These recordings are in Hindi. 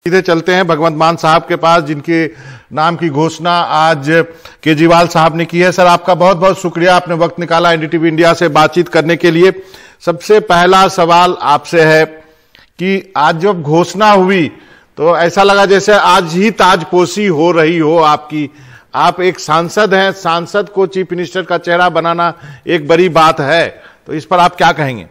सीधे चलते हैं भगवंत मान साहब के पास, जिनके नाम की घोषणा आज केजरीवाल साहब ने की है। सर, आपका बहुत बहुत शुक्रिया, आपने वक्त निकाला एनडीटीवी इंडिया से बातचीत करने के लिए। सबसे पहला सवाल आपसे है कि आज जब घोषणा हुई तो ऐसा लगा जैसे आज ही ताजपोशी हो रही हो आपकी। आप एक सांसद हैं, सांसद को चीफ मिनिस्टर का चेहरा बनाना एक बड़ी बात है, तो इस पर आप क्या कहेंगे?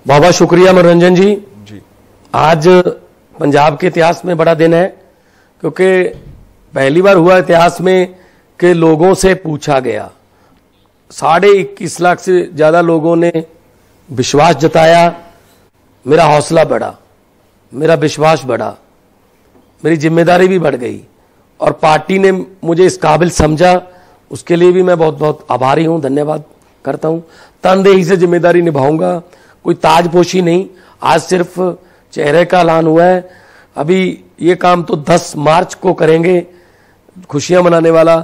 बहुत बहुत शुक्रिया मनोरंजन जी। आज पंजाब के इतिहास में बड़ा दिन है, क्योंकि पहली बार हुआ इतिहास में कि लोगों से पूछा गया। 21.5 लाख से ज्यादा लोगों ने विश्वास जताया। मेरा हौसला बढ़ा, मेरा विश्वास बढ़ा, मेरी जिम्मेदारी भी बढ़ गई और पार्टी ने मुझे इस काबिल समझा। उसके लिए भी मैं बहुत बहुत आभारी हूं, धन्यवाद करता हूं। तनदेही से जिम्मेदारी निभाऊंगा, कोई ताजपोशी नहीं। आज सिर्फ चेहरे का ऐलान हुआ है, अभी ये काम तो 10 मार्च को करेंगे, खुशियां मनाने वाला,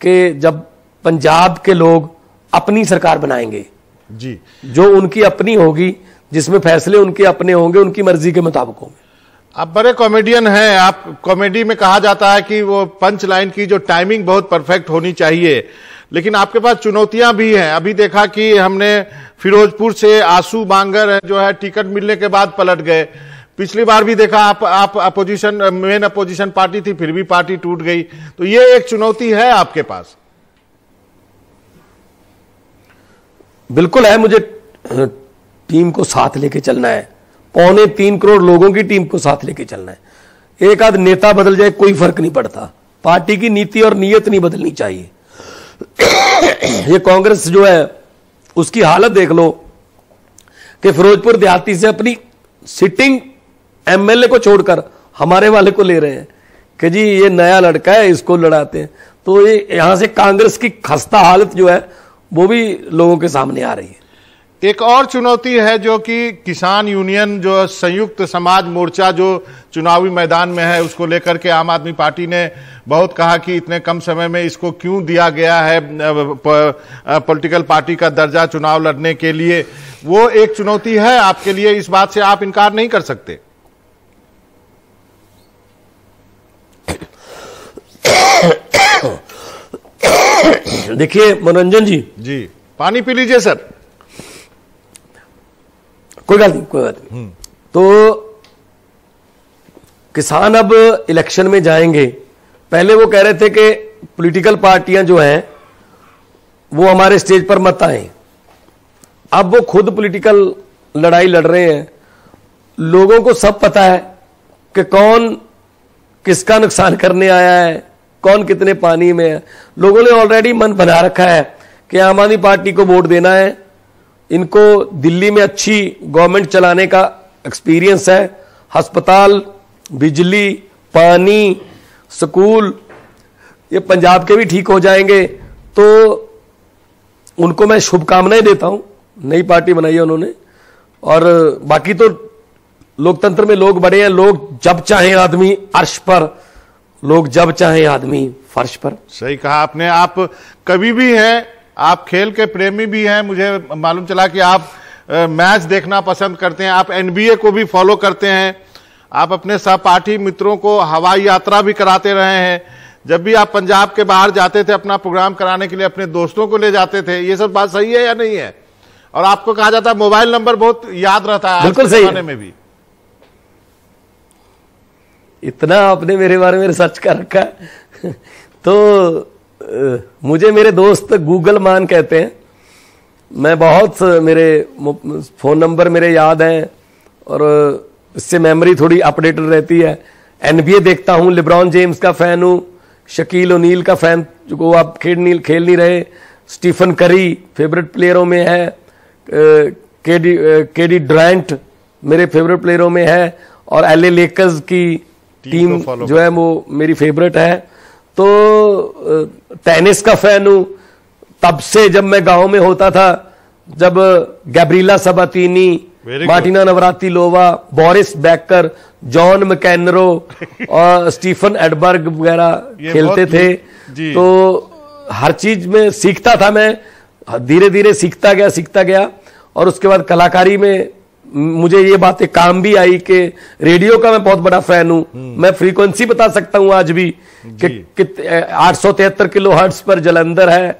कि जब पंजाब के लोग अपनी सरकार बनाएंगे जी, जो उनकी अपनी होगी, जिसमें फैसले उनके अपने होंगे, उनकी मर्जी के मुताबिक होंगे। आप बड़े कॉमेडियन हैं। आप कॉमेडी में कहा जाता है कि वो पंच लाइन की जो टाइमिंग बहुत परफेक्ट होनी चाहिए, लेकिन आपके पास चुनौतियां भी हैं। अभी देखा कि हमने फिरोजपुर से आंसू बांगर जो है टिकट मिलने के बाद पलट गए। पिछली बार भी देखा आप अपोजिशन, मेन अपोजिशन पार्टी थी, फिर भी पार्टी टूट गई। तो ये एक चुनौती है आपके पास। बिल्कुल है, मुझे टीम को साथ लेके चलना है। 2.25 करोड़ लोगों की टीम को साथ लेके चलना है। एक आध नेता बदल जाए कोई फर्क नहीं पड़ता, पार्टी की नीति और नीयत नहीं बदलनी चाहिए। ये कांग्रेस जो है उसकी हालत देख लो कि फिरोजपुर देहाती से अपनी सिटिंग एमएलए को छोड़कर हमारे वाले को ले रहे हैं कि जी ये नया लड़का है, इसको लड़ाते हैं। तो ये यहां से कांग्रेस की खस्ता हालत जो है वो भी लोगों के सामने आ रही है। एक और चुनौती है जो कि किसान यूनियन, जो संयुक्त समाज मोर्चा जो चुनावी मैदान में है, उसको लेकर के आम आदमी पार्टी ने बहुत कहा कि इतने कम समय में इसको क्यों दिया गया है पॉलिटिकल पार्टी का दर्जा चुनाव लड़ने के लिए। वो एक चुनौती है आपके लिए, इस बात से आप इनकार नहीं कर सकते। देखिए मनोरंजन जी, पानी पी लीजिए सर। कोई बात नहीं। तो किसान अब इलेक्शन में जाएंगे। पहले वो कह रहे थे कि पॉलिटिकल पार्टियां जो हैं वो हमारे स्टेज पर मत आए। अब वो खुद पॉलिटिकल लड़ाई लड़ रहे हैं। लोगों को सब पता है कि कौन किसका नुकसान करने आया है, कौन कितने पानी में है। लोगों ने ऑलरेडी मन बना रखा है कि आम आदमी पार्टी को वोट देना है। इनको दिल्ली में अच्छी गवर्नमेंट चलाने का एक्सपीरियंस है। अस्पताल, बिजली, पानी, स्कूल, ये पंजाब के भी ठीक हो जाएंगे। तो उनको मैं शुभकामनाएं देता हूं। नई पार्टी बनाई है उन्होंने, और बाकी तो लोकतंत्र में लोग बड़े हैं। लोग जब चाहे आदमी अर्श पर, लोग जब चाहे आदमी फर्श पर। सही कहा आपने। आप कवि भी हैं, आप खेल के प्रेमी भी हैं। मुझे मालूम चला कि आप मैच देखना पसंद करते हैं, आप एनबीए को भी फॉलो करते हैं, आप अपने सहपाठी मित्रों को हवाई यात्रा भी कराते रहे हैं। जब भी आप पंजाब के बाहर जाते थे अपना प्रोग्राम कराने के लिए, अपने दोस्तों को ले जाते थे। ये सब बात सही है या नहीं है? और आपको कहा जाता है मोबाइल नंबर बहुत याद रहता है। बिल्कुल सही में भी इतना आपने मेरे बारे में रिसर्च कर रखा है। तो मुझे मेरे दोस्त गूगल मान कहते हैं। मैं बहुत, मेरे फोन नंबर मेरे याद हैं और इससे मेमोरी थोड़ी अपडेटेड रहती है। एनबीए देखता हूं, लिब्रॉन जेम्स का फैन हूं, शकील ओनील का फैन, जो आप खेल नहीं रहे। स्टीफन करी फेवरेट प्लेयरों में है। केडी ड्रायंट मेरे फेवरेट प्लेयरों में है। और एलए लेकर्स की टीम जो है वो मेरी फेवरेट है। तो टेनिस का फैन हूं तब से, जब मैं गांव में होता था, जब Gabriela Sabatini, Martina Navratilova, Boris Becker, John McEnroe और स्टीफन एडबर्ग वगैरह खेलते थे। तो हर चीज में सीखता था मैं, धीरे धीरे सीखता गया। और उसके बाद कलाकारी में मुझे ये बातें काम भी आई कि रेडियो का मैं बहुत बड़ा फैन हूं। मैं फ्रीक्वेंसी बता सकता हूं आज भी कि 873 किलो हर्ट्ज पर जलंधर है,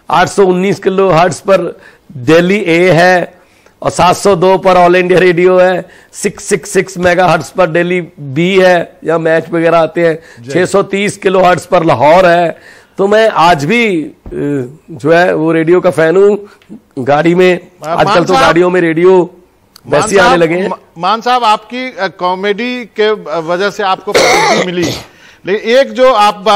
819 किलो हर्ट्ज पर दिल्ली ए है, और 702 पर ऑल इंडिया रेडियो है, 666 मेगा हर्ट्ज पर दिल्ली बी है, या मैच वगैरह आते हैं, 630 किलो हर्ट्ज पर लाहौर है। तो मैं आज भी जो है वो रेडियो का फैन हूं। गाड़ी में आजकल तो गाड़ियों में रेडियो वैसे आने लगे हैं। मान साहब, आपकी कॉमेडी के वजह से आपको प्रसिद्धि मिली, लेकिन एक जो आप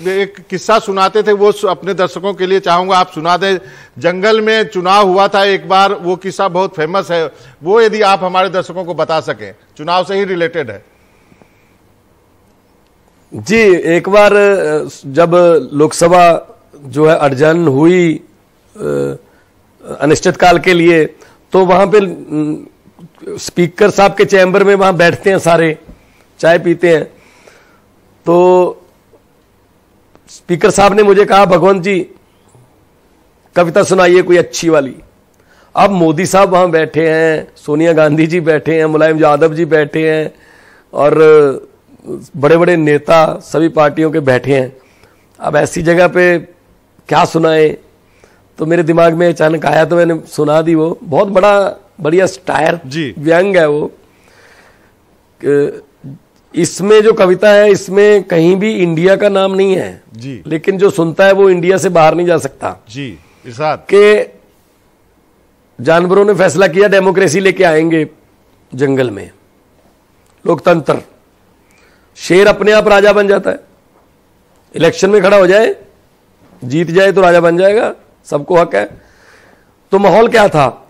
एक किस्सा सुनाते थे वो अपने दर्शकों के लिए चाहूंगा आप सुना दें। जंगल में चुनाव हुआ था एक बार, वो किस्सा बहुत फेमस है, वो यदि आप हमारे दर्शकों को बता सकें, चुनाव से ही रिलेटेड है। जी, एक बार जब लोकसभा जो है अडजन हुई अनिश्चितकाल के लिए, तो वहां पे स्पीकर साहब के चैम्बर में वहां बैठते हैं, सारे चाय पीते हैं। तो स्पीकर साहब ने मुझे कहा, भगवंत जी कविता सुनाइए कोई अच्छी वाली। अब मोदी साहब वहां बैठे हैं, सोनिया गांधी जी बैठे हैं, मुलायम यादव जी बैठे हैं, और बड़े बड़े नेता सभी पार्टियों के बैठे हैं। अब ऐसी जगह पे क्या सुनाए, तो मेरे दिमाग में अचानक आया, तो मैंने सुना दी। वो बहुत बढ़िया स्टायर व्यंग है वो। इसमें जो कविता है, इसमें कहीं भी इंडिया का नाम नहीं है जी, लेकिन जो सुनता है वो इंडिया से बाहर नहीं जा सकता जी। इरशाद के जानवरों ने फैसला किया डेमोक्रेसी लेके आएंगे जंगल में, लोकतंत्र। शेर अपने आप राजा बन जाता है, इलेक्शन में खड़ा हो जाए, जीत जाए तो राजा बन जाएगा, सबको हक है। तो माहौल क्या था,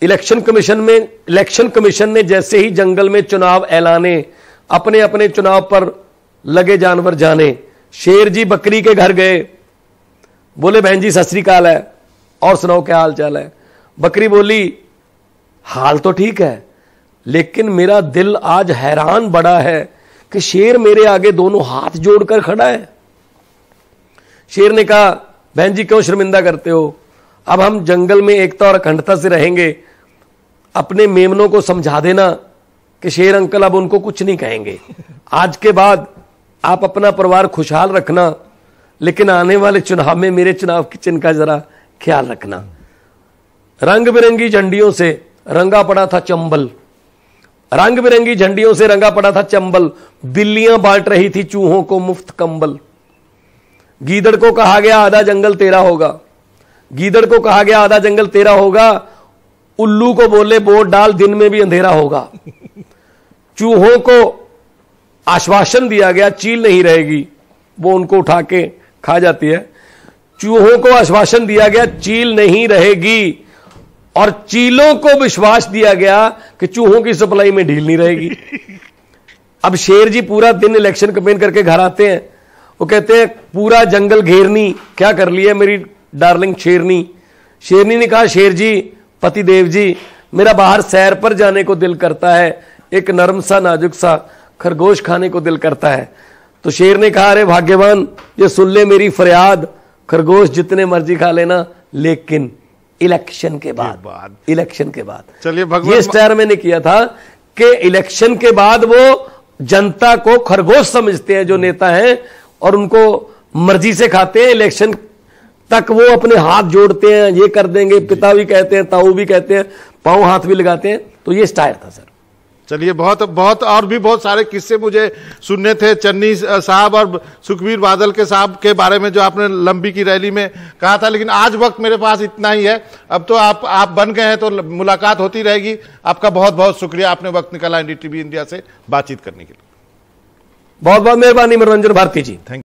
इलेक्शन कमीशन ने जैसे ही जंगल में चुनाव ऐलाने, अपने अपने चुनाव पर लगे जानवर जाने। शेर जी बकरी के घर गए, बोले बहन जी सत श्री अकाल है, और सुनाओ क्या हाल चाल है। बकरी बोली हाल तो ठीक है, लेकिन मेरा दिल आज हैरान बड़ा है कि शेर मेरे आगे दोनों हाथ जोड़कर खड़ा है। शेर ने कहा, बहन जी क्यों शर्मिंदा करते हो, अब हम जंगल में एकता और अखंडता से रहेंगे, अपने मेमनों को समझा देना कि शेर अंकल अब उनको कुछ नहीं कहेंगे, आज के बाद आप अपना परिवार खुशहाल रखना, लेकिन आने वाले चुनाव में मेरे चुनाव की चिन्ह का जरा ख्याल रखना। रंग बिरंगी झंडियों से रंगा पड़ा था चंबल, रंग बिरंगी झंडियों से रंगा पड़ा था चंबल, बिल्लियां बांट रही थी चूहों को मुफ्त कंबल। गीदड़ को कहा गया आधा जंगल तेरा होगा, गीदड़ को कहा गया आधा जंगल तेरा होगा, उल्लू को बोले वोट डाल दिन में भी अंधेरा होगा। चूहों को आश्वासन दिया गया चील नहीं रहेगी, वो उनको उठा के खा जाती है। चूहों को आश्वासन दिया गया चील नहीं रहेगी, और चीलों को विश्वास दिया गया कि चूहों की सप्लाई में ढील नहीं रहेगी। अब शेर जी पूरा दिन इलेक्शन कैंपेन करके घर आते हैं, वो कहते हैं पूरा जंगल घेरनी क्या कर लिया मेरी डार्लिंग शेरनी। शेरनी ने कहा, शेर जी पति देव जी मेरा बाहर सैर पर जाने को दिल करता है, एक नरम सा नाजुक सा खरगोश खाने को दिल करता है। तो शेर ने कहा, अरे भाग्यवान ये सुन ले मेरी फरियाद, खरगोश जितने मर्जी खा लेना, लेकिन इलेक्शन के बाद, इलेक्शन के बाद। चलिए, ये स्टार मैंने किया था कि इलेक्शन के बाद वो जनता को खरगोश समझते हैं जो नेता हैं, और उनको मर्जी से खाते हैं। इलेक्शन तक वो अपने हाथ जोड़ते हैं, ये कर देंगे, पिता भी कहते हैं, ताऊ भी कहते हैं, पांव हाथ भी लगाते हैं। तो ये स्टाइल था सर। चलिए, बहुत बहुत और भी बहुत सारे किस्से मुझे सुनने थे, चन्नी साहब और सुखबीर बादल के साहब के बारे में जो आपने लंबी की रैली में कहा था, लेकिन आज वक्त मेरे पास इतना ही है। अब तो आप बन गए हैं, तो मुलाकात होती रहेगी। आपका बहुत बहुत शुक्रिया, आपने वक्त निकाला एनडीटीवी इंडिया से बातचीत करने के लिए। बहुत बहुत मेहरबानी मनोरंजन भारती जी। Thank you.